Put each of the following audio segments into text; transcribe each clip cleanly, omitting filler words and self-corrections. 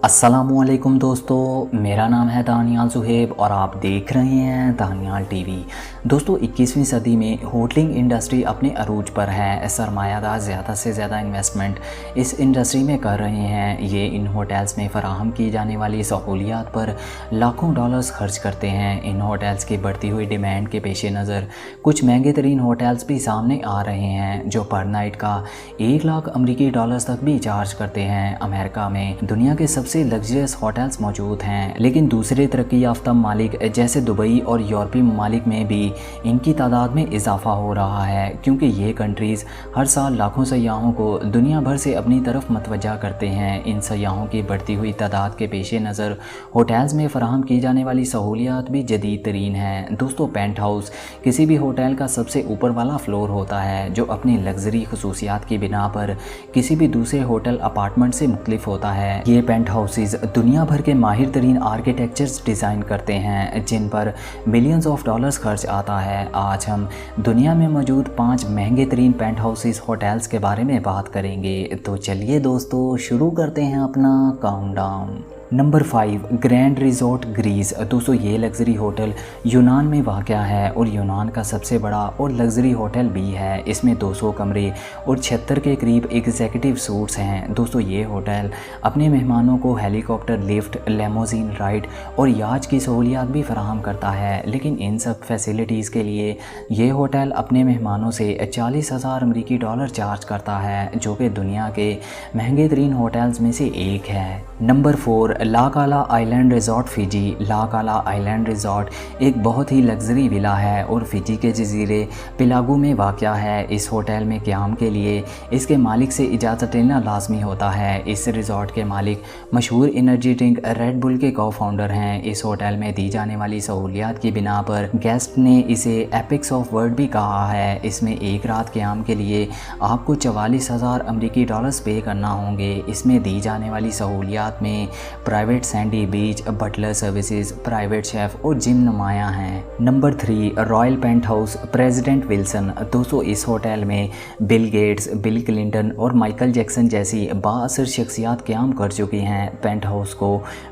अस्सलामुअलैकुम दोस्तों, मेरा नाम है दानियाल सुहेब और आप देख रहे हैं दानियाल टीवी। दोस्तों 21वीं सदी में होटलिंग इंडस्ट्री अपने अरूज पर है। सरमायादार ज़्यादा से ज़्यादा इन्वेस्टमेंट इस इंडस्ट्री में कर रहे हैं। ये इन होटल्स में फ़राहम की जाने वाली सहूलियात पर लाखों डॉलर्स खर्च करते हैं। इन होटल्स की बढ़ती हुई डिमांड के पेश नज़र कुछ महंगे तरीन होटल्स भी सामने आ रहे हैं जो पर नाइट का 1 लाख अमरीकी डॉलर्स तक भी चार्ज करते हैं। अमेरिका में दुनिया के सबसे लग्जरियस होटल्स मौजूद हैं, लेकिन दूसरे तरक्की याफ्ता ममालिक जैसे दुबई और यूरोपीय ममालिक में भी इनकी तादाद में इजाफा हो रहा है, क्योंकि ये कंट्रीज़ हर साल लाखों सयाहों को दुनिया भर से अपनी तरफ मतवज्जा करते हैं। इन सयाहों की बढ़ती हुई तादाद के पेश नज़र होटल्स में फ़राहम की जाने वाली सहूलियात भी जदीद तरीन हैं। दोस्तों पेंट हाउस किसी भी होटल का सबसे ऊपर वाला फ्लोर होता है जो अपनी लग्जरी खसूसियात की बिना पर किसी भी दूसरे होटल अपार्टमेंट से मुख्तलिफ होता है। ये पेंट हाउसेस दुनिया भर के माहिर तरीन आर्किटेक्चर्स डिज़ाइन करते हैं जिन पर मिलियंस ऑफ डॉलर्स खर्च आता है। आज हम दुनिया में मौजूद 5 महंगे तरीन पेंट हाउसेस होटल्स के बारे में बात करेंगे। तो चलिए दोस्तों शुरू करते हैं अपना countdown. Number 5 grand resort Greece. दोस्तों ये लग्जरी होटल यूनान में वाक़या है और यूनान का सबसे बड़ा और लग्जरी होटल भी है। इसमें 200 कमरे और 76 के करीब एग्जीक्यूटिव सूट्स हैं। दोस्तों ये होटल अपने मेहमानों को हेलीकॉप्टर लिफ्ट, लेमोजीन राइड और याच की सहूलियात भी फराहम करता है, लेकिन इन सब फैसिलिटीज़ के लिए ये होटल अपने मेहमानों से 40,000 अमरीकी डॉलर चार्ज करता है, जो कि दुनिया के महंगे तरीन होटल्स में से एक है। नंबर 4 ला काला आइलैंड रिजॉर्ट फ़िजी। ला काला आइलैंड रिजॉर्ट एक बहुत ही लग्जरी विला है और फ़िजी के जजीरे पिलागू में वाक़या है। इस होटल में क़याम के लिए इसके मालिक से इजाज़त लेना लाजमी होता है। इस रिजॉर्ट के मालिक मशहूर एनर्जी ड्रिंक रेड बुल के को-फाउंडर हैं। इस होटल में दी जाने वाली सहूलियात की बिना पर गेस्ट ने इसे एपिक्स ऑफ वर्ल्ड भी कहा है। इसमें एक रात क़याम के लिए आपको 44,000 अमरीकी डॉलर्स पे करना होंगे। इसमें दी जाने वाली सहूलियात में private sandy beach, butler services, private chef और जिम नुमाया हैं। Number 3 royal penthouse president Wilson. दोस्तों इस होटल में बिल गेट्स, बिल क्लिंटन और माइकल जैक्सन जैसी बाअसर शख्सियात क़याम कर चुकी हैं। पेंट हाउस को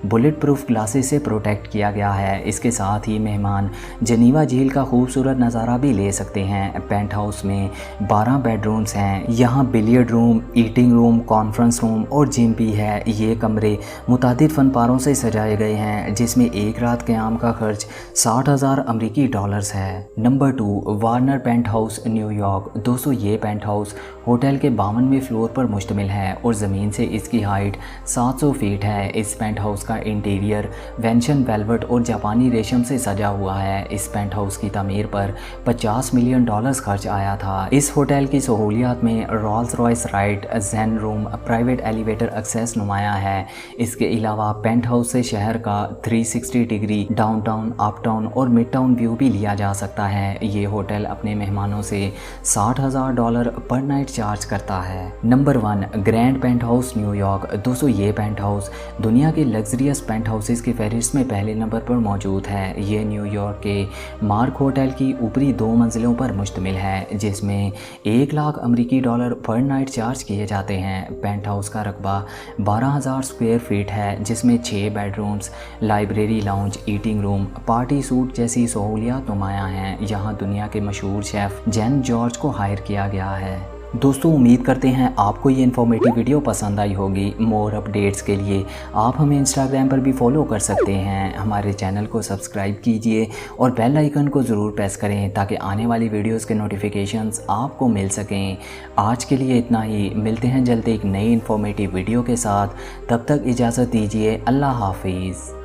बुलेट प्रूफ ग्लासेस से प्रोटेक्ट किया गया है। इसके साथ ही मेहमान जनीवा झील का खूबसूरत नज़ारा भी ले सकते हैं। पेंट हाउस में 12 बेडरूम्स हैं। यहाँ billiard room, eating room, conference room और जिम भी है। ये कमरे मुतादिद फनपारों से सजाए गए हैं जिसमें एक रात क़याम का खर्च 60,000 अमरीकी डॉलर्स है। Number 2 Warner penthouse New York. दोस्तों ये पेंट हाउस होटल के 52वें फ्लोर पर मुश्तमिल है और ज़मीन से इसकी हाइट 700 फीट है। इस पेंट हाउस का इंटीरियर वेंशन वेलवेट और जापानी रेशम से सजा हुआ है। इस पेंट हाउस की तमीर पर 50 मिलियन डॉलर्स खर्च आया था। इस होटल की सहूलियात में रोल्स रॉयस राइड, जैन रूम, प्राइवेट एलिवेटर एक्सेस नुमाया है। इसके अलावा पेंट हाउस से शहर का 360 डिग्री डाउनटाउन, अपटाउन और मिड टाउन व्यू भी लिया जा सकता है। ये होटल अपने मेहमानों से 60,000 डॉलर पर नाइट चार्ज करता है। Number 1 grand penthouse New York. दोस्तों ये पेंट हाउस दुनिया के लग्जरियस पेंट हाउसेस की फहरिस्त में पहले नंबर पर मौजूद है। ये न्यूयॉर्क के मार्क होटल की ऊपरी 2 मंजिलों पर मुश्तमिल है जिसमें 1 लाख अमरीकी डॉलर पर नाइट चार्ज किए जाते हैं। पेंट हाउस का रकबा 12,000 स्क्वायर फीट है जिसमें 6 bedrooms, library, lounge, eating room, party suit जैसी सहूलियात नुमाया हैं। यहाँ दुनिया के मशहूर शेफ़ जैन जॉर्ज को हायर किया गया है। दोस्तों उम्मीद करते हैं आपको ये इन्फॉर्मेटिव वीडियो पसंद आई होगी। मोर अपडेट्स के लिए आप हमें इंस्टाग्राम पर भी फॉलो कर सकते हैं। हमारे चैनल को सब्सक्राइब कीजिए और बेल आइकन को ज़रूर प्रेस करें ताकि आने वाली वीडियोस के नोटिफिकेशंस आपको मिल सकें। आज के लिए इतना ही, मिलते हैं जल्द एक नई इन्फॉर्मेटिव वीडियो के साथ। तब तक इजाज़त दीजिए। अल्लाह हाफिज़।